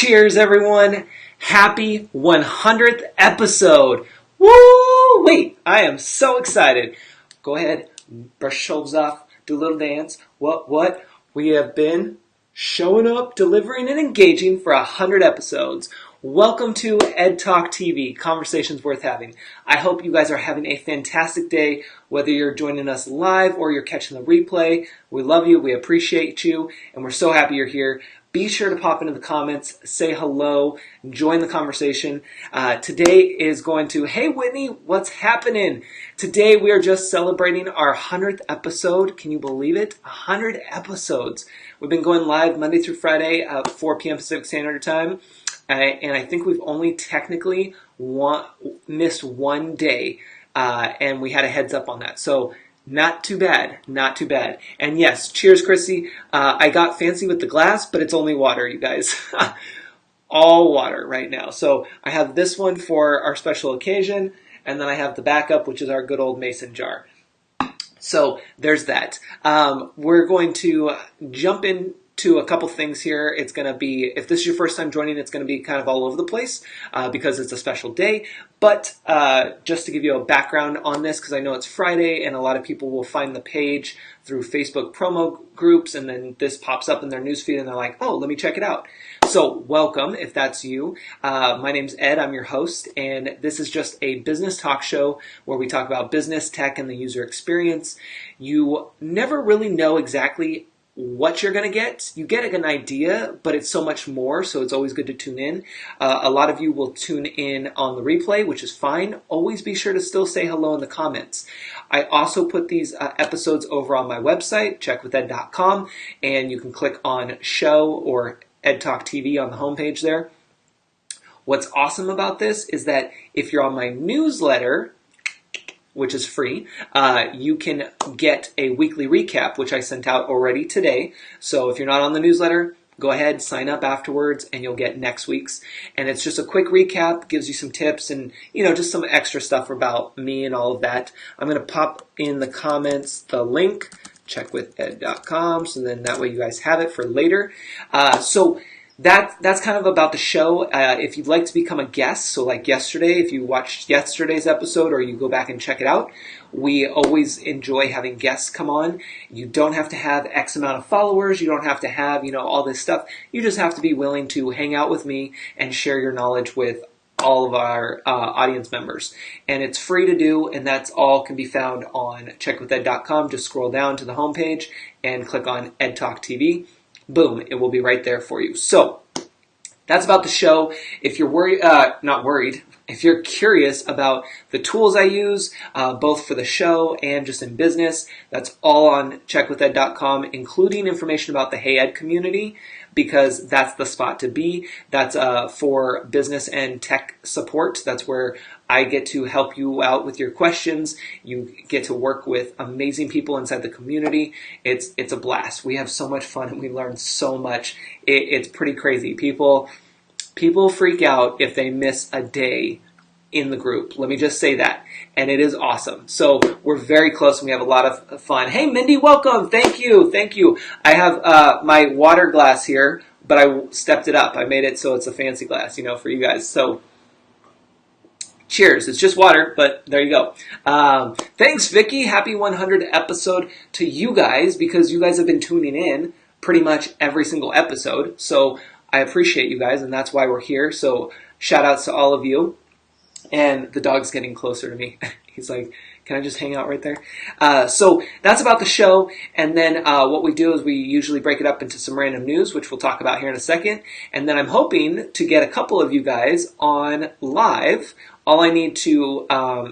Cheers, everyone. Happy 100th episode. Woo! Wait, I am so excited. Go ahead, brush your shoulders off, do a little dance. What? We have been showing up, delivering, and engaging for 100 episodes. Welcome to Ed Talk TV, Conversations Worth Having. I hope you guys are having a fantastic day, whether you're joining us live or you're catching the replay. We love you, we appreciate you, and we're so happy you're here. Be sure to pop into the comments, say hello, join the conversation. Today is going to, hey Whitney, what's happening? Today we are just celebrating our 100th episode. Can you believe it? 100 episodes. We've been going live Monday through Friday at 4 p.m. Pacific Standard Time. And I think we've only technically missed one day, and we had a heads up on that. So not too bad. And yes, cheers, Chrissy. I got fancy with the glass, but it's only water, you guys. All water right now. So I have this one for our special occasion, and then I have the backup, which is our good old mason jar. So there's that. We're going to jump into a couple things here. It's going to be, if this is your first time joining, it's going to be kind of all over the place because it's a special day. But just to give you a background on this, because I know it's Friday and a lot of people will find the page through Facebook promo groups, and then this pops up in their newsfeed and they're like, oh, let me check it out. So welcome if that's you. My name's Ed, I'm your host, and this is just a business talk show where we talk about business, tech, and the user experience. You never really know exactly what you're going to get. You get an idea, but it's so much more, so it's always good to tune in. A lot of you will tune in on the replay, which is fine. Always be sure to still say hello in the comments. I also put these episodes over on my website, checkwithed.com, and you can click on show or Ed Talk TV on the homepage there. What's awesome about this is that if you're on my newsletter, which is free, you can get a weekly recap, which I sent out already today. So if you're not on the newsletter, go ahead, sign up afterwards, and you'll get next week's. And it's just a quick recap, gives you some tips and, just some extra stuff about me and all of that. I'm going to pop in the comments the link, checkwithed.com, so then that way you guys have it for later. So that's kind of about the show. If you'd like to become a guest, so like yesterday, if you watched yesterday's episode or you go back and check it out, we always enjoy having guests come on. You don't have to have X amount of followers. You don't have to have, all this stuff. You just have to be willing to hang out with me and share your knowledge with all of our audience members. And it's free to do, and that's all can be found on checkwithed.com. Just scroll down to the homepage and click on Ed Talk TV. Boom, it will be right there for you. So that's about the show. If you're not worried, if you're curious about the tools I use, both for the show and just in business, that's all on checkwithed.com, including information about the Hey Ed community, because that's the spot to be. That's for business and tech support. That's where I get to help you out with your questions. You get to work with amazing people inside the community. It's a blast. We have so much fun and we learn so much. It's pretty crazy. People freak out if they miss a day in the group. Let me just say that. And it is awesome. So we're very close and we have a lot of fun. Hey, Mindy, welcome. Thank you. I have my water glass here, but I stepped it up. I made it so it's a fancy glass, for you guys. So cheers. It's just water, but there you go. Thanks, Vicki. Happy 100th episode to you guys, because you guys have been tuning in pretty much every single episode. So I appreciate you guys, and that's why we're here. So shout outs to all of you. And the dog's getting closer to me. He's like, can I just hang out right there? So that's about the show. And then what we do is we usually break it up into some random news, which we'll talk about here in a second. And then I'm hoping to get a couple of you guys on live. All I need to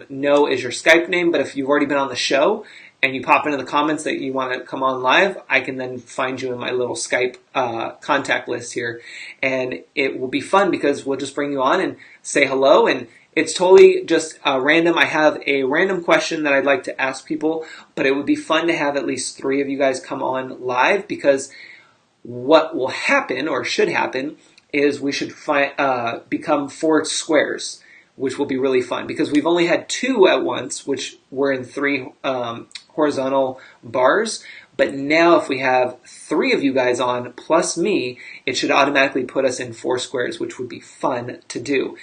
know is your Skype name. But if you've already been on the show and you pop into the comments that you want to come on live, I can then find you in my little Skype contact list here. And it will be fun because we'll just bring you on and say hello. And it's totally just random. I have a random question that I'd like to ask people, but it would be fun to have at least 3 of you guys come on live, because what will happen or should happen is we should become 4 squares, which will be really fun because we've only had 2 at once, which were in 3 horizontal bars. But now if we have 3 of you guys on plus me, it should automatically put us in 4 squares, which would be fun to do.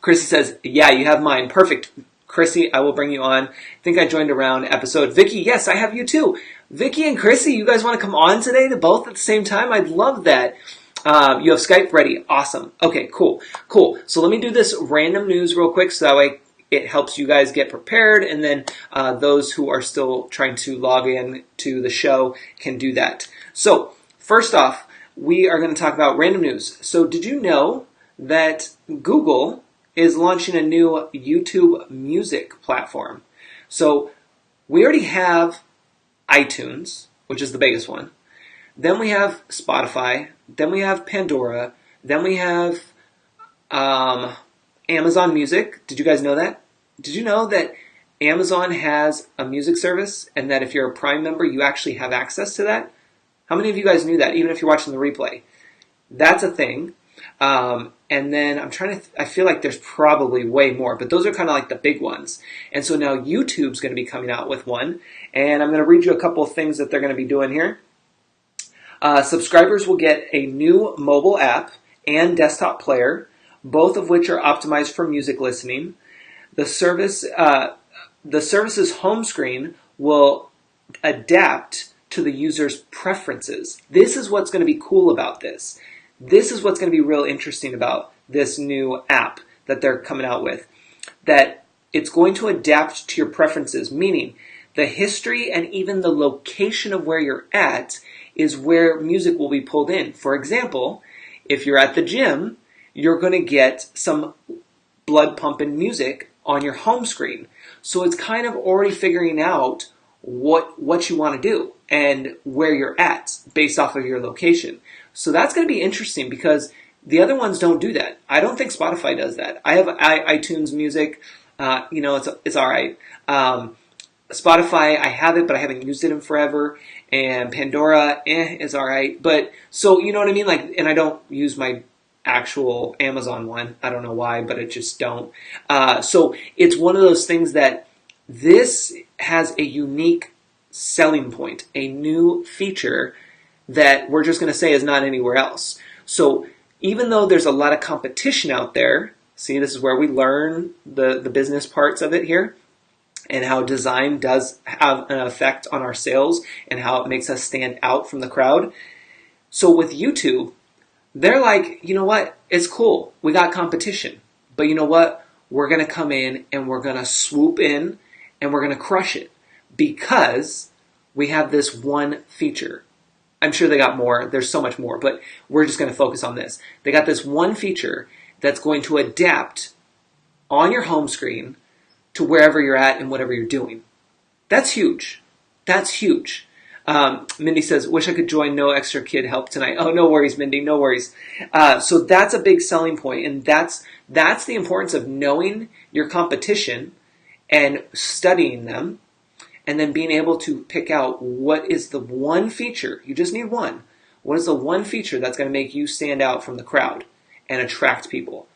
Chrissy says, yeah, you have mine. Perfect. Chrissy, I will bring you on. I think I joined around episode. Vicki, yes, I have you too. Vicki and Chrissy, you guys want to come on today to both at the same time? I'd love that. You have Skype ready. Awesome. Okay, cool. So let me do this random news real quick so that way it helps you guys get prepared, and then those who are still trying to log in to the show can do that. So first off, we are going to talk about random news. So did you know that Google is launching a new YouTube music platform? So we already have iTunes, which is the biggest one. Then we have Spotify. Then we have Pandora. Then we have Amazon Music. Did you guys know that? Did you know that Amazon has a music service and that if you're a Prime member, you actually have access to that? How many of you guys knew that, even if you're watching the replay? That's a thing. And then I feel like there's probably way more, but those are kind of like the big ones. And so now YouTube's going to be coming out with one, and I'm going to read you a couple of things that they're going to be doing here. Subscribers will get a new mobile app and desktop player, both of which are optimized for music listening. The service's home screen will adapt to the user's preferences. This is what's going to be cool about this. This is what's going to be real interesting about this new app that they're coming out with. That it's going to adapt to your preferences, meaning the history and even the location of where you're at is where music will be pulled in. For example, if you're at the gym, you're going to get some blood pumping music on your home screen. So it's kind of already figuring out what you want to do and where you're at based off of your location. So that's going to be interesting because the other ones don't do that. I don't think Spotify does that. I have iTunes Music. It's all right. Spotify, I have it, but I haven't used it in forever. And Pandora, is all right. But so you know what I mean? Like, and I don't use my actual Amazon one. I don't know why, but I just don't. So it's one of those things that this has a unique selling point, a new feature that we're just going to say is not anywhere else. So even though there's a lot of competition out there, see, this is where we learn the business parts of it here and how design does have an effect on our sales and how it makes us stand out from the crowd. So with YouTube, they're like, you know what? It's cool. We got competition. But you know what? We're going to come in and we're going to swoop in and we're going to crush it because we have this one feature. I'm sure they got more. There's so much more, but we're just going to focus on this. They got this one feature that's going to adapt on your home screen to wherever you're at and whatever you're doing. That's huge. That's huge. Mindy says, wish I could join, no extra kid help tonight. Oh, no worries, Mindy, no worries. So that's a big selling point, and that's the importance of knowing your competition and studying them, and then being able to pick out what is the one feature, you just need one, what is the one feature that's going to make you stand out from the crowd and attract people.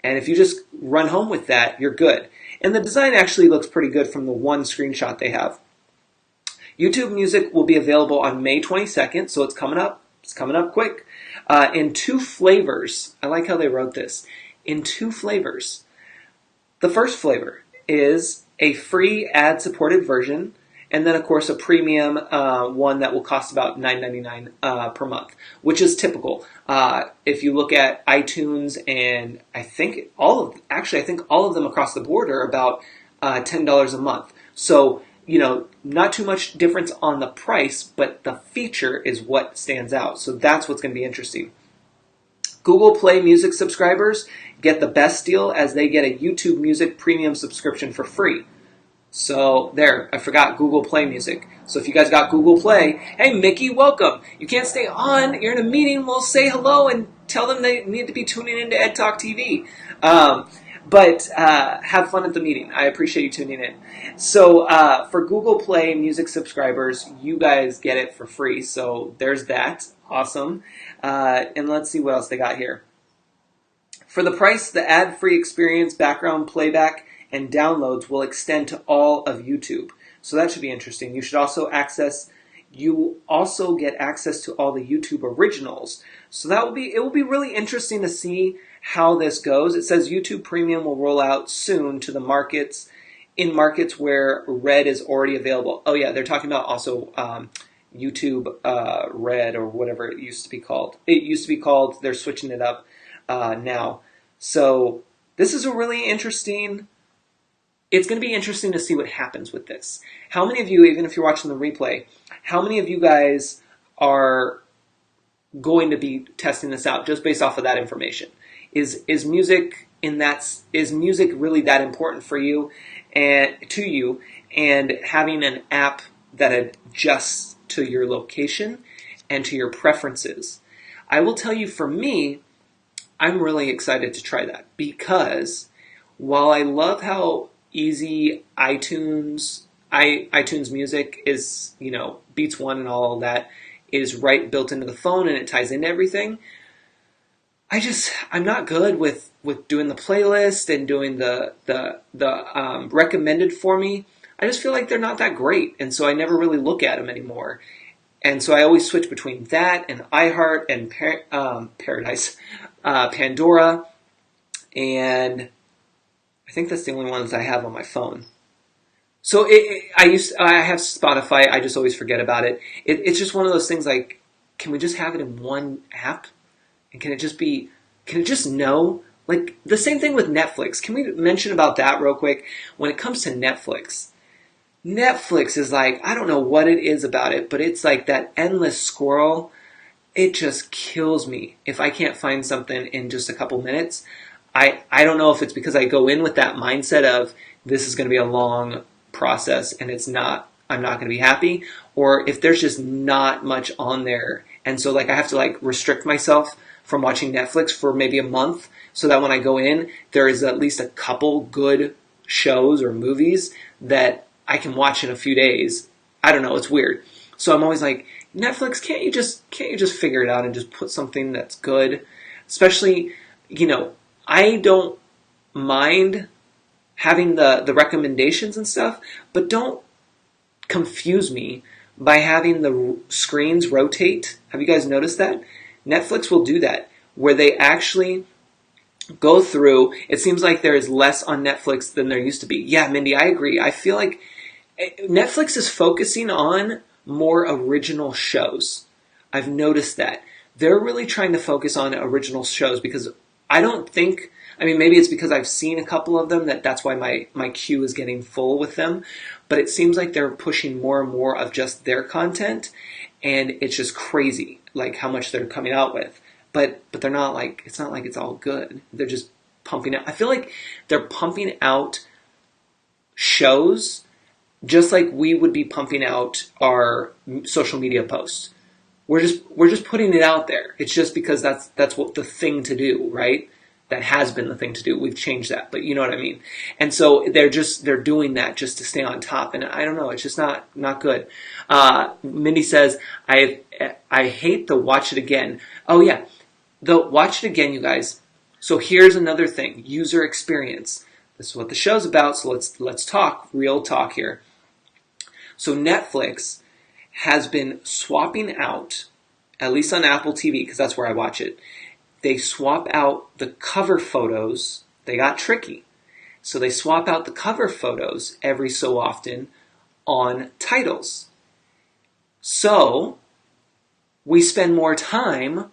And if you just run home with that, you're good. And the design actually looks pretty good from the one screenshot they have. YouTube Music will be available on May 22nd, so it's coming up. It's coming up quick. In 2 flavors. I like how they wrote this. In 2 flavors. The first flavor is a free ad-supported version, and then, of course, a premium one that will cost about $9.99 per month, which is typical. If you look at iTunes, and I think all of them across the board are about $10 a month. So, not too much difference on the price, but the feature is what stands out. So that's what's going to be interesting. Google Play Music subscribers get the best deal as they get a YouTube Music premium subscription for free. So there, I forgot Google Play Music. So if you guys got Google Play, hey Mickey, welcome. You can't stay on, you're in a meeting, we'll say hello and tell them they need to be tuning into Ed Talk TV. But have fun at the meeting. I appreciate you tuning in. So for Google Play Music subscribers, you guys get it for free. So there's that. Awesome. And let's see what else they got here. For the price, the ad-free experience, background playback, and downloads will extend to all of YouTube. So that should be interesting. You also get access to all the YouTube originals. So it will be really interesting to see how this goes. It says YouTube Premium will roll out soon to the in markets where Red is already available. Oh yeah, they're talking about also YouTube Red or whatever it used to be called. It used to be called, they're switching it up now. So this is a really interesting, it's going to be interesting to see what happens with this. How many of you, even if you're watching the replay, how many of you guys are going to be testing this out just based off of that information? Is music really that important for you and to you, and having an app that adjusts to your location and to your preferences? I will tell you, for me, I'm really excited to try that, because while I love how easy iTunes Music is, Beats One and all of that is built into the phone and it ties into everything, I'm not good with doing the playlist and doing the recommended for me. I just feel like they're not that great, and so I never really look at them anymore. And so I always switch between that and iHeart and Pandora, and I think that's the only ones I have on my phone. So I have Spotify. I just always forget about it. It's just one of those things, like, can we just have it in one app? And can it just know? Like, the same thing with Netflix. Can we mention about that real quick? When it comes to Netflix is like, I don't know what it is about it, but it's like that endless scroll. It just kills me if I can't find something in just a couple minutes. I don't know if it's because I go in with that mindset of this is going to be a long process and I'm not going to be happy, or if there's just not much on there. And so, like, I have to restrict myself from watching Netflix for maybe a month so that when I go in, there is at least a couple good shows or movies that I can watch in a few days. I don't know, it's weird. So I'm always like, Netflix, can't you just figure it out and just put something that's good? Especially, I don't mind having the recommendations and stuff, but don't confuse me by having the screens rotate. Have you guys noticed that? Netflix will do that, where they actually go through. It seems like there is less on Netflix than there used to be. Yeah, Mindy, I agree. I feel like Netflix is focusing on more original shows. I've noticed that. They're really trying to focus on original shows, because maybe it's because I've seen a couple of them that's why my queue is getting full with them, but it seems like they're pushing more and more of just their content, and it's just crazy, like, how much they're coming out with. But they're not like, it's not like it's all good. They're just pumping out. I feel like they're pumping out shows just like we would be pumping out our social media posts. We're just putting it out there. It's just because that's what the thing to do, right? That has been the thing to do. We've changed that, but you know what I mean. And so they're doing that just to stay on top. And I don't know, it's just not good. Mindy says, I hate the watch it again. Oh yeah, the watch it again, you guys. So here's another thing: user experience. This is what the show's about. So let's talk real talk here. So Netflix has been swapping out, at least on Apple TV, because that's where I watch it. They swap out the cover photos. They got tricky. So they swap out the cover photos every so often on titles. So we spend more time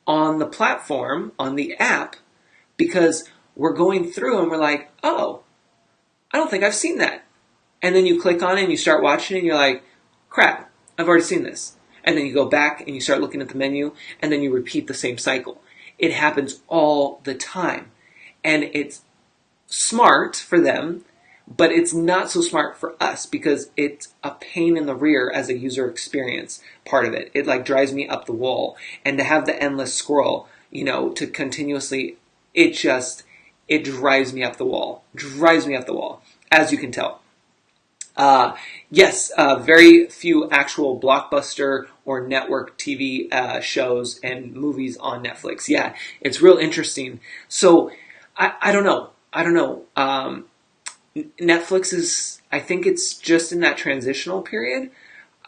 on the platform, on the app, because we're going through and we're like, oh, I don't think I've seen that. And then you click on it and you start watching it and you're like, crap, I've already seen this. And then you go back and you start looking at the menu and then you repeat the same cycle. It happens all the time. And it's smart for them, but it's not so smart for us, because it's a pain in the rear as a user experience part of it. It drives me up the wall. And to have the endless scroll, to continuously, it drives me up the wall. Drives me up the wall, as you can tell. Yes, very few actual blockbuster or network TV shows and movies on Netflix. Yeah, it's real interesting. So I don't know. Netflix is, I think it's just in that transitional period.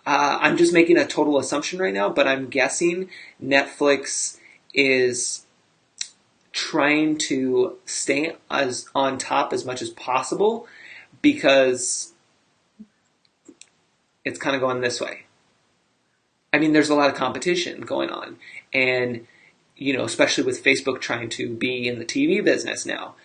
I'm just making a total assumption right now, but I'm guessing Netflix is trying to stay as on top as much as possible because it's kind of going this way. I mean, there's a lot of competition going on, and especially with Facebook trying to be in the TV business now.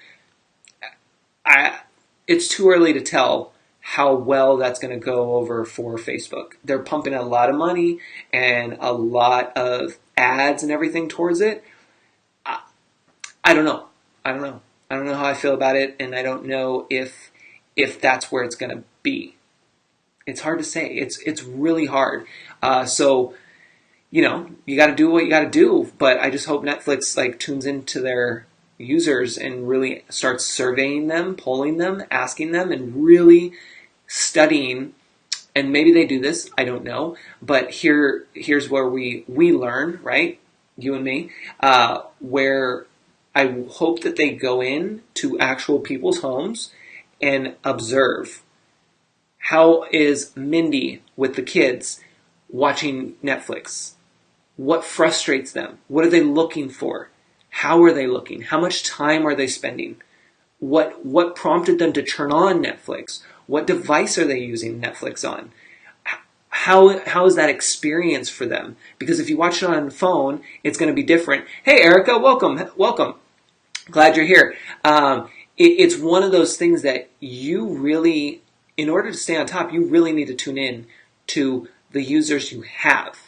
It's too early to tell how well that's going to go over for Facebook. They're pumping a lot of money and a lot of ads and everything towards it. I don't know. I don't know how I feel about it, and I don't know if that's where it's going to be. It's hard to say. It's really hard. So you got to do what you got to do. But I just hope Netflix tunes into their users and really starts surveying them, polling them, asking them, and really studying. And maybe they do this. I don't know. But here's where we learn, right? You and me, where I hope that they go in to actual people's homes and observe. How is Mindy with the kids watching Netflix? What frustrates them? What are they looking for? How are they looking? How much time are they spending? What prompted them to turn on Netflix? What device are they using Netflix on? How is that experience for them? Because if you watch it on the phone, it's going to be different. Hey, Erica, welcome. Glad you're here. It's one of those things that you really, in order to stay on top, you really need to tune in to the users you have,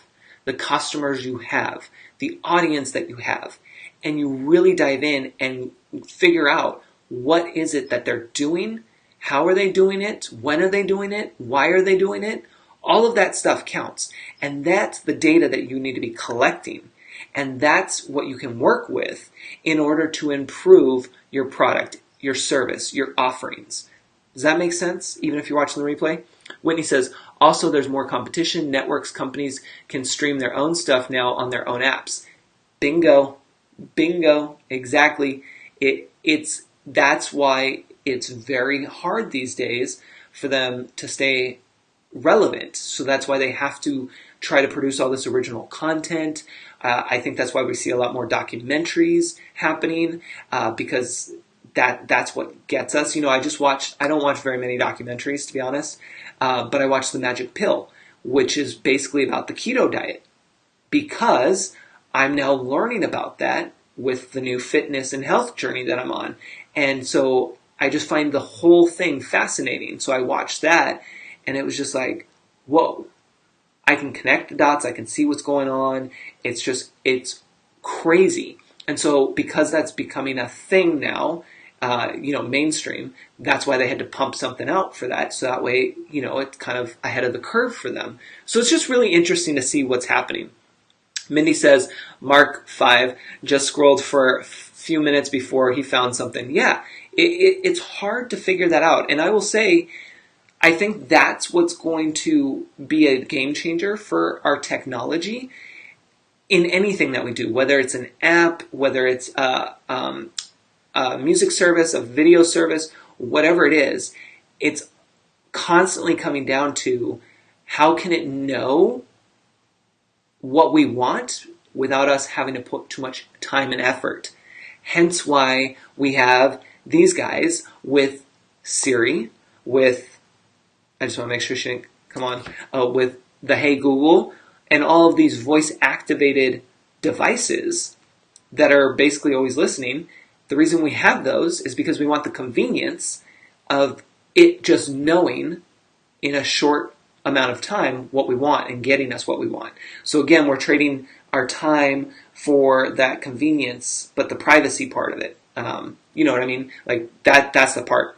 the customers you have, the audience that you have, and you really dive in and figure out what is it that they're doing, how are they doing it, when are they doing it, why are they doing it. All of that stuff counts, and that's the data that you need to be collecting, and that's what you can work with in order to improve your product, your service, your offerings. Does that make sense, even if you're watching the replay? Whitney says, also there's more competition. Networks, companies can stream their own stuff now on their own apps. Bingo, exactly. That's why it's very hard these days for them to stay relevant. So that's why they have to try to produce all this original content. I think that's why we see a lot more documentaries happening, because that's what gets us. I don't watch very many documentaries, to be honest, but I watched The Magic Pill, which is basically about the keto diet, because I'm now learning about that with the new fitness and health journey that I'm on. And so I just find the whole thing fascinating. So I watched that, and it was just like, whoa, I can connect the dots. I can see what's going on. It's crazy. And so because that's becoming a thing now, mainstream, that's why they had to pump something out for that. So that way, it's kind of ahead of the curve for them. So it's just really interesting to see what's happening. Mindy says, Mark 5 just scrolled for a few minutes before he found something. Yeah, it's hard to figure that out. And I will say, I think that's what's going to be a game changer for our technology in anything that we do, whether it's an app, whether it's a music service, a video service, whatever it is. It's constantly coming down to how can it know what we want without us having to put too much time and effort. Hence why we have these guys with Siri, I just want to make sure she didn't come on, with the Hey Google, and all of these voice-activated devices that are basically always listening. The reason we have those is because we want the convenience of it just knowing in a short amount of time what we want and getting us what we want. So again, we're trading our time for that convenience, but the privacy part of it, you know what I mean? That's the part.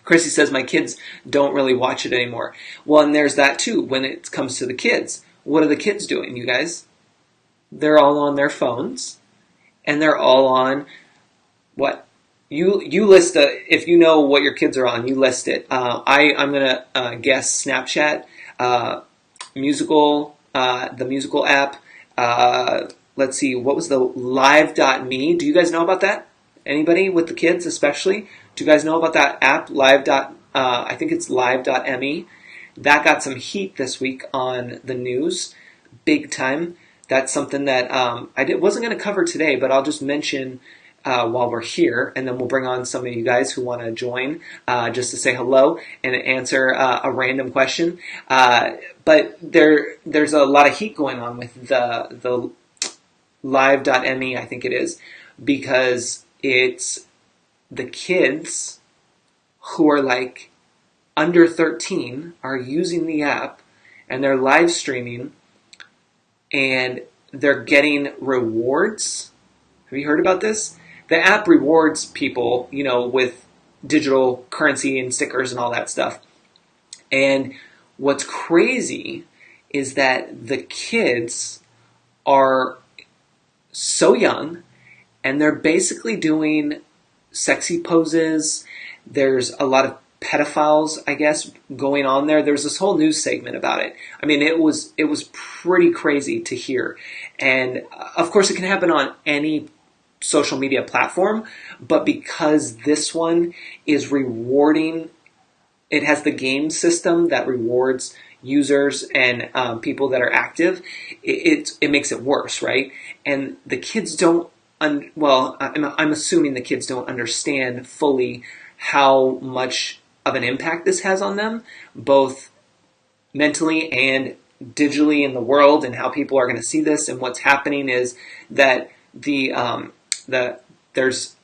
Chrissy says, my kids don't really watch it anymore. Well, and there's that too when it comes to the kids. What are the kids doing, you guys? They're all on their phones, and they're all on what? You list if you know what your kids are on, you list it. I'm going to guess Snapchat, Musical, the Musical app. Let's see, what was the Live.me? Do you guys know about that? Anybody with the kids especially? Do you guys know about that app, I think it's live.emmy? That got some heat this week on the news, big time. That's something that wasn't going to cover today, but I'll just mention while we're here, and then we'll bring on some of you guys who want to join just to say hello and answer a random question. But there's a lot of heat going on with the live.me, I think it is, because it's the kids who are like under 13 are using the app and they're live streaming and they're getting rewards. Have you heard about this? The app rewards people, with digital currency and stickers and all that stuff. And what's crazy is that the kids are so young and they're basically doing sexy poses. There's a lot of pedophiles, I guess, going on there. There was this whole news segment about it. I mean, it was pretty crazy to hear. And of course it can happen on any social media platform, but because this one is rewarding, it has the game system that rewards users and people that are active, it makes it worse, right? And the kids don't, I'm assuming the kids don't understand fully how much of an impact this has on them, both mentally and digitally in the world, and how people are going to see this. And what's happening is that there's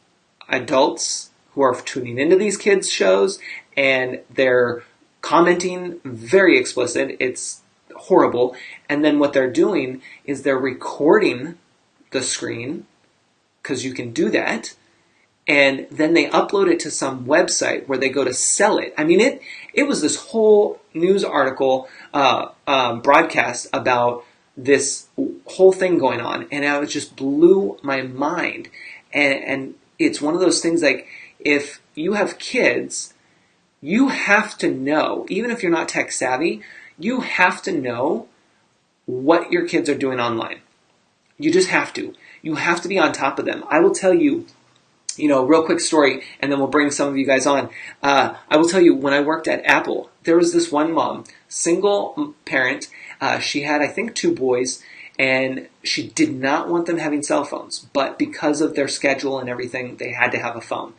adults who are tuning into these kids' shows and they're commenting very explicit. It's horrible. And then what they're doing is they're recording the screen, because you can do that, and then they upload it to some website where they go to sell it. I mean, it was this whole news article broadcast about this whole thing going on, and it just blew my mind. And it's one of those things, like, if you have kids, you have to know, even if you're not tech savvy, you have to know what your kids are doing online. You just have to. You have to be on top of them. I will tell you, real quick story, and then we'll bring some of you guys on. I will tell you, when I worked at Apple, there was this one mom, single parent. She had, I think, 2 boys, and she did not want them having cell phones. But because of their schedule and everything, they had to have a phone.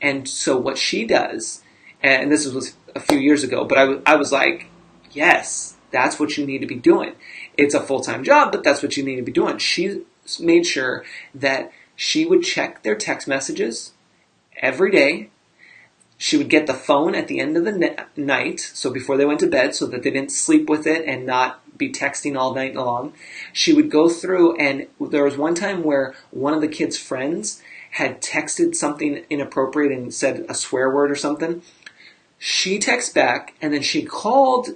And so what she does, and this was a few years ago, but I was like, yes, that's what you need to be doing. It's a full-time job, but that's what you need to be doing. She made sure that she would check their text messages every day. She would get the phone at the end of the night, so before they went to bed, so that they didn't sleep with it and not be texting all night long. She would go through, and there was one time where one of the kids' friends had texted something inappropriate and said a swear word or something. She texted back, and then she called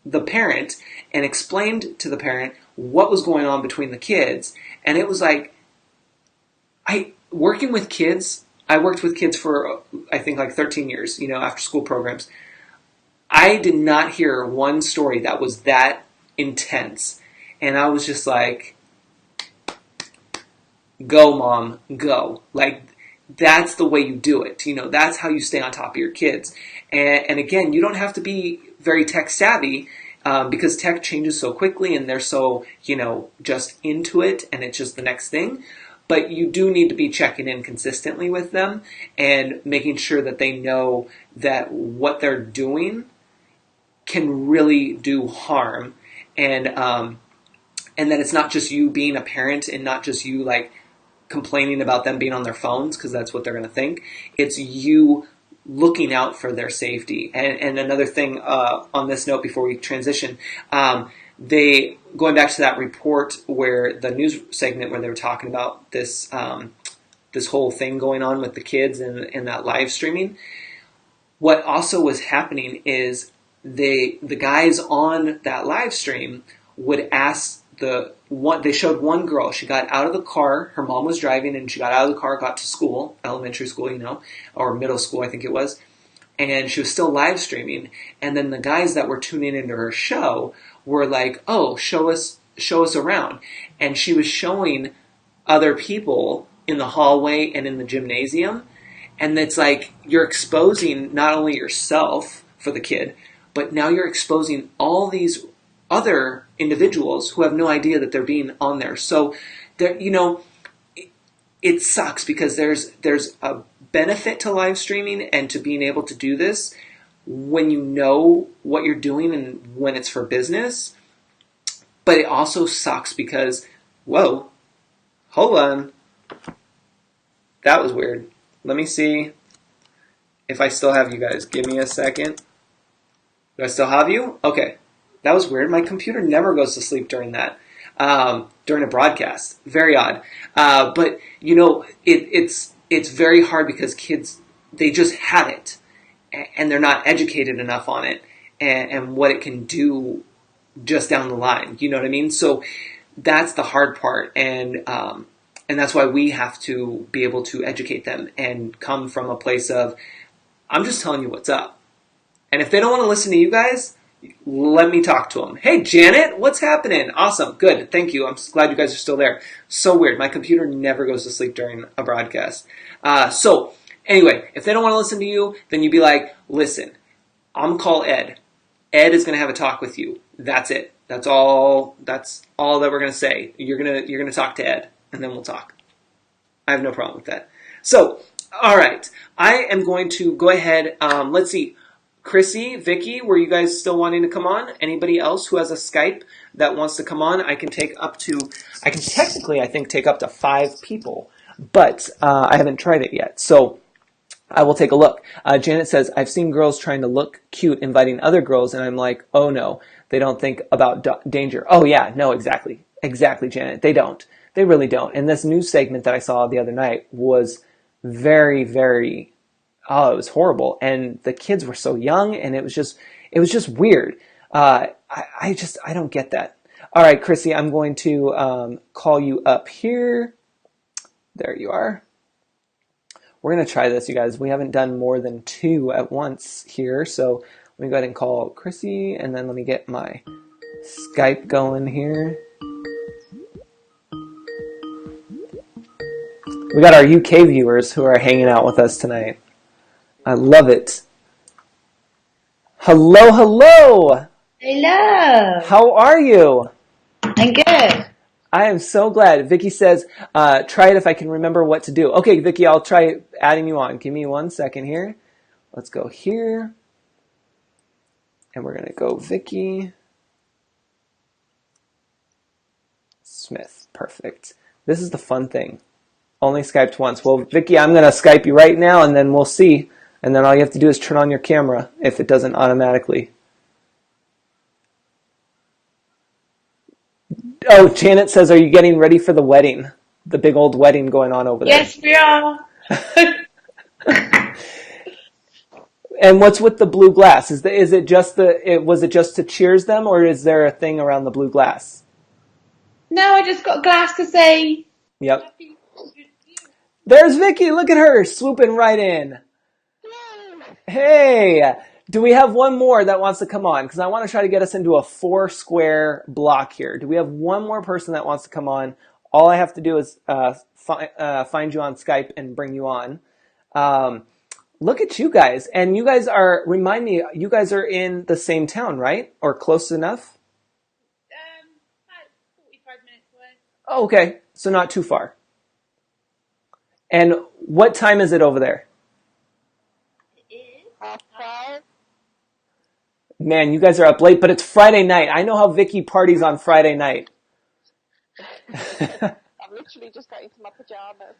the parent and explained to the parent what was going on between the kids. And it was like, I worked with kids for, I think, like 13 years, after school programs. I did not hear one story that was that intense. And I was just like, go, Mom, go. Like, that's the way you do it. That's how you stay on top of your kids. And again, you don't have to be very tech savvy, because tech changes so quickly and they're so, just into it and it's just the next thing. But you do need to be checking in consistently with them and making sure that they know that what they're doing can really do harm, and that it's not just you being a parent and not just you like complaining about them being on their phones, because that's what they're going to think. It's you looking out for their safety. And another thing on this note before we transition, going back to that report where the news segment where they were talking about this this whole thing going on with the kids and that live streaming, what also was happening is the guys on that live stream would ask they showed one girl. She got out of the car. Her mom was driving, and she got out of the car, got to school, elementary school, or middle school, I think it was. And she was still live streaming. And then the guys that were tuning into her show were like, "Oh, show us around." And she was showing other people in the hallway and in the gymnasium. And it's like you're exposing not only yourself for the kid, but now you're exposing all these other individuals who have no idea that they're being on there. So, there, it sucks because there's a benefit to live streaming and to being able to do this when you know what you're doing and when it's for business. But it also sucks because, whoa, hold on. That was weird. Let me see if I still have you guys. Give me a second. Do I still have you? Okay. That was weird. My computer never goes to sleep during that, during a broadcast. Very odd. But, it's very hard because kids, they just have it, and they're not educated enough on it and what it can do just down the line. You know what I mean? So that's the hard part. And that's why we have to be able to educate them and come from a place of, I'm just telling you what's up. And if they don't want to listen to you guys, let me talk to them. Hey, Janet, what's happening? Awesome. Good. Thank you. I'm glad you guys are still there. So weird. My computer never goes to sleep during a broadcast. So anyway, if they don't want to listen to you, then you'd be like, listen, I'm going to call Ed. Ed is going to have a talk with you. That's it. That's all that we're going to say. You're going to talk to Ed, and then we'll talk. I have no problem with that. So, all right. I am going to go ahead. Let's see. Chrissy, Vicki, were you guys still wanting to come on? Anybody else who has a Skype that wants to come on? I can technically, I think, take up to 5 people, but I haven't tried it yet. So I will take a look. Janet says, I've seen girls trying to look cute, inviting other girls, and I'm like, oh no, they don't think about danger. Oh yeah, no, exactly. Exactly, Janet. They don't. They really don't. And this news segment that I saw the other night was very, very... Oh, it was horrible. And the kids were so young, and it was just weird. I don't get that. All right, Chrissy, I'm going to call you up here. There you are. We're going to try this, you guys. We haven't done more than 2 at once here. So let me go ahead and call Chrissy, and then let me get my Skype going here. We got our UK viewers who are hanging out with us tonight. I love it. Hello, hello. Hello. How are you? I'm good. I am so glad. Vicki says, try it if I can remember what to do. Okay, Vicki, I'll try adding you on. Give me 1 second here. Let's go here. And we're going to go Vicki Smith. Perfect. This is the fun thing. Only Skyped once. Well, Vicki, I'm going to Skype you right now, and then we'll see. And then all you have to do is turn on your camera if it doesn't automatically. Oh, Janet says, are you getting ready for the wedding? The big old wedding going on over there. Yes, we are. And what's with the blue glass? Was it just to cheers them, or is there a thing around the blue glass? No, I just got glass to say. Yep. There's Vicki. Look at her swooping right in. Hey, do we have one more that wants to come on? Because I want to try to get us into a 4-square block here. Do we have one more person that wants to come on? All I have to do is find you on Skype and bring you on. Look at you guys. And you guys remind me, you guys are in the same town, right? Or close enough? About 45 minutes away. Oh, okay. So not too far. And what time is it over there? Man, you guys are up late, but it's Friday night. I know how Vicki parties on Friday night. I've literally just got into my pajamas.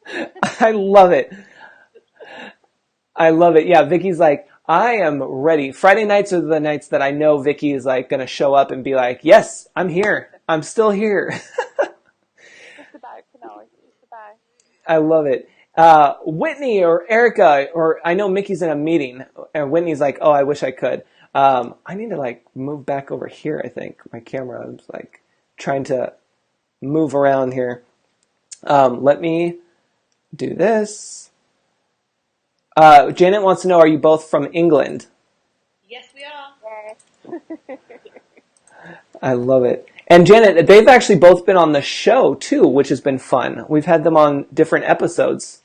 I love it. I love it. Yeah, Vicki's like, I am ready. Friday nights are the nights that I know Vicki is like going to show up and be like, yes, I'm here. I'm still here. Just about, just about. I love it. Whitney or Erica, or I know Mickey's in a meeting, and Whitney's like, oh, I wish I could. I need to move back over here, I think. My camera is trying to move around here. Let me do this. Janet wants to know, are you both from England? Yes, we are. I love it. And Janet, they've actually both been on the show too, which has been fun. We've had them on different episodes.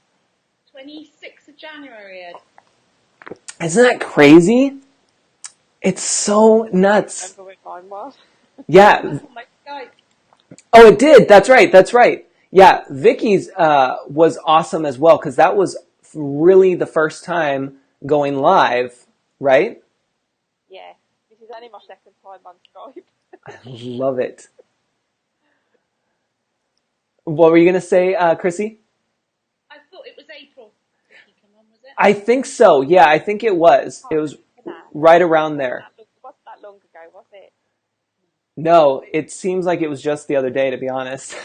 26th of January, Ed. Isn't that crazy? It's so nuts. Remember when mine was? Yeah. That's on my Skype. Oh, it did. That's right. That's right. Yeah, Vicky's was awesome as well because that was really the first time going live, right? Yeah. This is only my second time on Skype. I love it. What were you going to say, Chrissy? I thought it was April. Vicky, come on, was it? I think so. Yeah, I think it was. It was right around there. Wasn't that long ago, was it? No, it seems like it was just the other day, to be honest.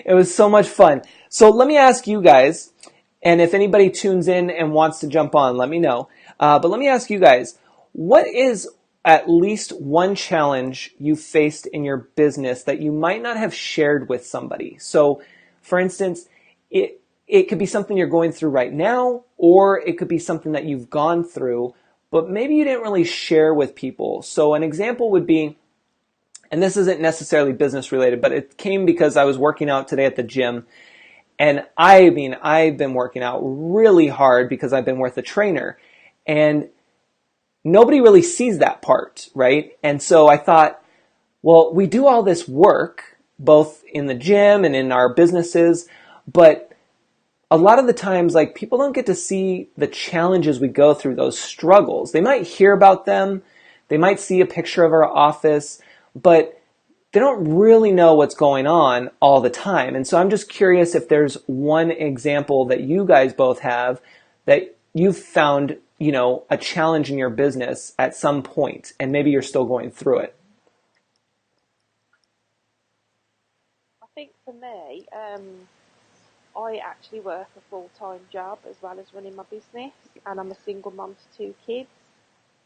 It was so much fun. So let me ask you guys, and if anybody tunes in and wants to jump on, let me know. But let me ask you guys, what is at least one challenge you faced in your business that you might not have shared with somebody? So, for instance, it could be something you're going through right now, or it could be something that you've gone through, but maybe you didn't really share with people. So an example would be, and this isn't necessarily business related, but it came because I was working out today at the gym. And I've been working out really hard because I've been with a trainer. And nobody really sees that part, right? And so I thought, well, we do all this work, both in the gym and in our businesses, but a lot of the times, like, people don't get to see the challenges we go through, those struggles. They might hear about them, they might see a picture of our office, but they don't really know what's going on all the time. And so I'm just curious if there's one example that you guys both have that you've found, a challenge in your business at some point, and maybe you're still going through it. I think for me, I actually work a full-time job as well as running my business, and I'm a single mum to 2 kids.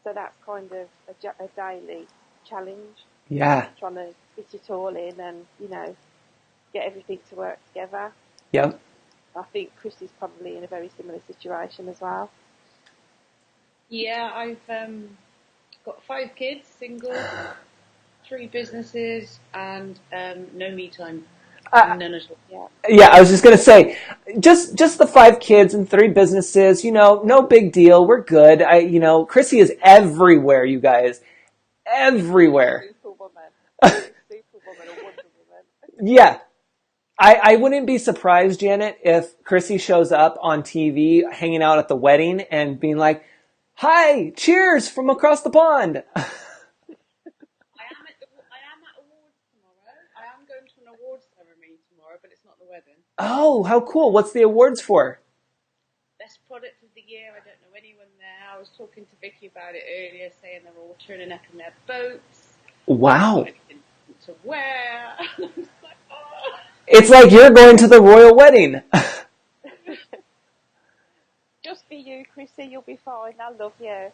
So that's kind of a daily challenge. Yeah. Trying to fit it all in and, get everything to work together. Yep. I think Chrissy's probably in a very similar situation as well. Yeah, I've got 5 kids, single, 3 businesses, and no me time. None at all. Yeah, I was just gonna say, just the 5 kids and 3 businesses. No big deal. We're good. Chrissy is everywhere, you guys, everywhere. Superwoman. Superwoman or Wonder Woman. Yeah, I wouldn't be surprised, Janet, if Chrissy shows up on TV, hanging out at the wedding, and being like, "Hi, cheers from across the pond." I am at awards tomorrow. I am going to an awards ceremony tomorrow, but it's not the wedding. Oh, how cool! What's the awards for? Best product of the year. I don't know anyone there. I was talking to Vicky about it earlier, saying they're all turning up in their boats. Wow. Anything to wear. I was like, oh. It's like you're going to the royal wedding. Just be you, Chrissy. You'll be fine. I love you.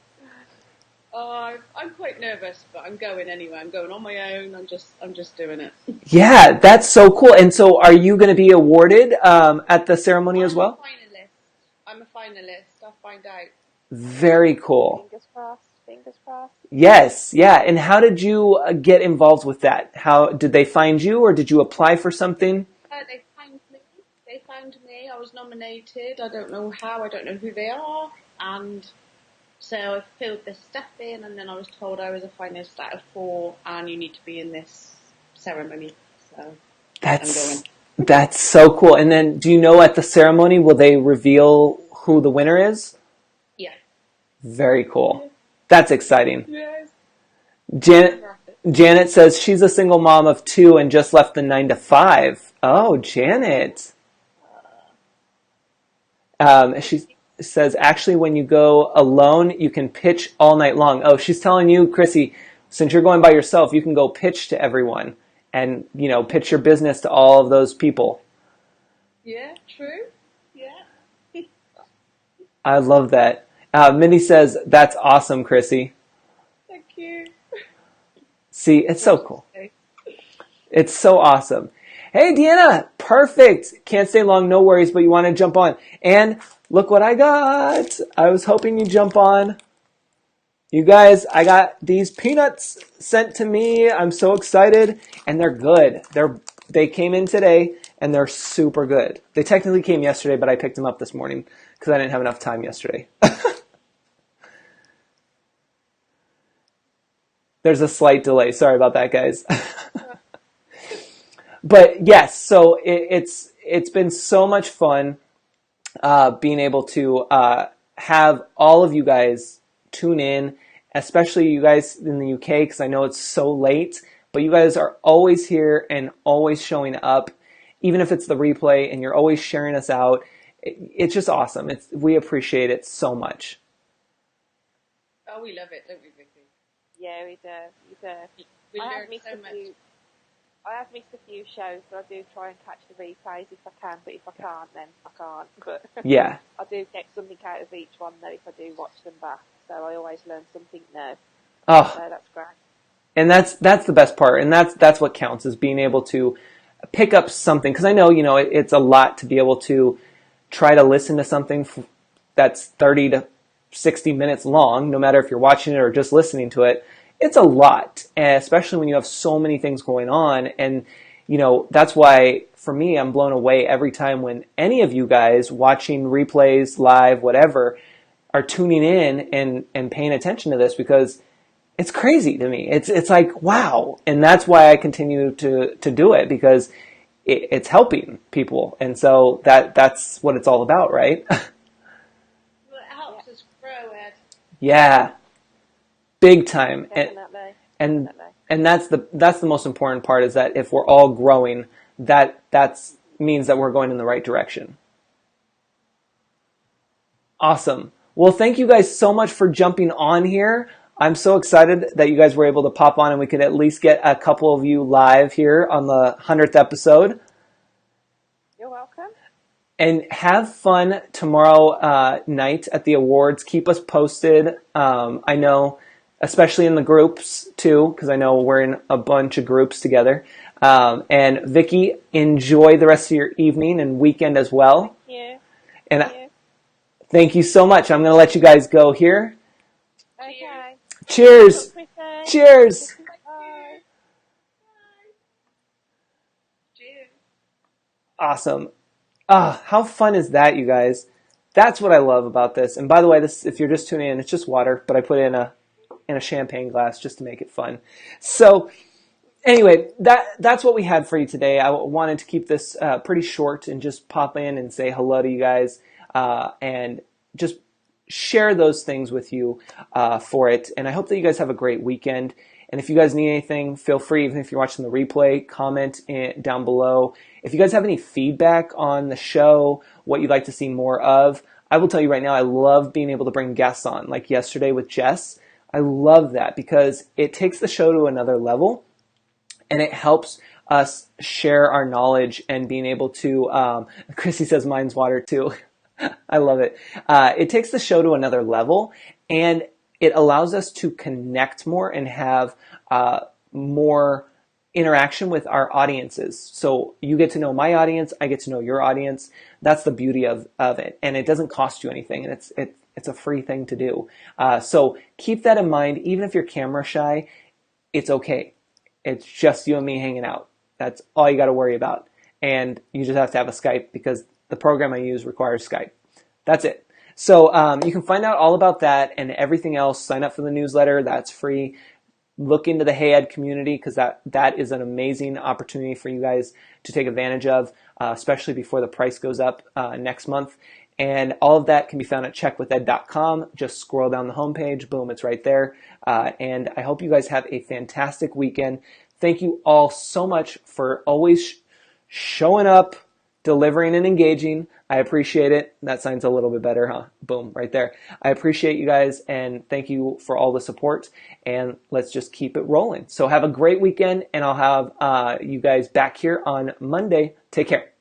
I'm quite nervous, but I'm going anyway. I'm going on my own. I'm just doing it. Yeah, that's so cool. And so are you going to be awarded at the ceremony as well? I'm a finalist. I'll find out. Very cool. Fingers crossed. Fingers crossed. Yes, yeah. And how did you get involved with that? How did they find you, or did you apply for something? They found me. They found me. I was nominated. I don't know how. I don't know who they are. And so I filled this stuff in, and then I was told I was a finalist out of 4, and you need to be in this ceremony. So I'm going. That's so cool. And then, do you know at the ceremony will they reveal who the winner is? Yeah. Very cool. That's exciting. Yes. Janet says she's a single mom of 2 and just left the 9 to 5. Oh, Janet. She says, actually, when you go alone, you can pitch all night long. Oh, she's telling you, Chrissy, since you're going by yourself, you can go pitch to everyone and, pitch your business to all of those people. Yeah, true. Yeah. I love that. Minnie says, that's awesome, Chrissy. Thank you. See, it's so cool. It's so awesome. Hey, Deanna, perfect. Can't stay long, no worries, but you want to jump on. And look what I got. I was hoping you'd jump on. You guys, I got these peanuts sent to me. I'm so excited, and they're good. They came in today, and they're super good. They technically came yesterday, but I picked them up this morning because I didn't have enough time yesterday. There's a slight delay. Sorry about that, guys. But yes, so it's been so much fun being able to have all of you guys tune in, especially you guys in the UK, because I know it's so late, but you guys are always here and always showing up, even if it's the replay, and you're always sharing us out. It's just awesome. We appreciate it so much. Oh, we love it, don't we, Vicky? Yeah, we do. We I learn have missed so a much. few. I have missed a few shows, but I do try and catch the replays if I can. But if I can't, then I can't. But Yeah. I do get something out of each one, though, if I do watch them back. So I always learn something new. Oh, So that's great. and that's the best part, and that's what counts, is being able to pick up something. Because I know, it's a lot to be able to try to listen to something that's 30 to 60 minutes long, no matter if you're watching it or just listening to it. It's a lot, especially when you have so many things going on. And, that's why, for me, I'm blown away every time when any of you guys watching replays, live, whatever, are tuning in and paying attention to this, because it's crazy to me. It's like, wow. And that's why I continue to do it, because it's helping people. And so that's what it's all about, right? Well, it helps us grow, Ed. Yeah. Big time. Definitely. And Definitely. and that's the most important part, is that if we're all growing, that's means that we're going in the right direction. Awesome. Well, thank you guys so much for jumping on here. I'm so excited that you guys were able to pop on and we could at least get a couple of you live here on the 100th episode. You're welcome. And have fun tomorrow night at the awards. Keep us posted. I know, especially in the groups too, because I know we're in a bunch of groups together. And Vicki, enjoy the rest of your evening and weekend as well. Thank you. And Thank you. thank you so much. I'm going to let you guys go here. Okay. Cheers. Chrissy. Cheers. Bye. Cheers. Awesome. How fun is that, you guys? That's what I love about this. And by the way, this, if you're just tuning in, it's just water, but I put it in a champagne glass just to make it fun. So anyway, that's what we had for you today. I wanted to keep this pretty short and just pop in and say hello to you guys and just share those things with you for it. And I hope that you guys have a great weekend. And if you guys need anything, feel free, even if you're watching the replay, comment down below. If you guys have any feedback on the show, what you'd like to see more of, I will tell you right now, I love being able to bring guests on, like yesterday with Jess. I love that because it takes the show to another level and it helps us share our knowledge and being able to, Chrissy says mine's water too. I love it. It takes the show to another level and it allows us to connect more and have more interaction with our audiences. So you get to know my audience, I get to know your audience. That's the beauty of it. And it doesn't cost you anything. And it's a free thing to do. So keep that in mind. Even if you're camera shy, it's okay. It's just you and me hanging out. That's all you got to worry about. And you just have to have a Skype because the program I use requires Skype. That's it. So you can find out all about that and everything else. Sign up for the newsletter. That's free. Look into the Hey Ed community because that is an amazing opportunity for you guys to take advantage of, especially before the price goes up next month. And all of that can be found at checkwithed.com. Just scroll down the homepage. Boom, it's right there. And I hope you guys have a fantastic weekend. Thank you all so much for always showing up, delivering and engaging. I appreciate it. That sounds a little bit better, huh? Boom, right there. I appreciate you guys and thank you for all the support and let's just keep it rolling. So have a great weekend and I'll have you guys back here on Monday. Take care.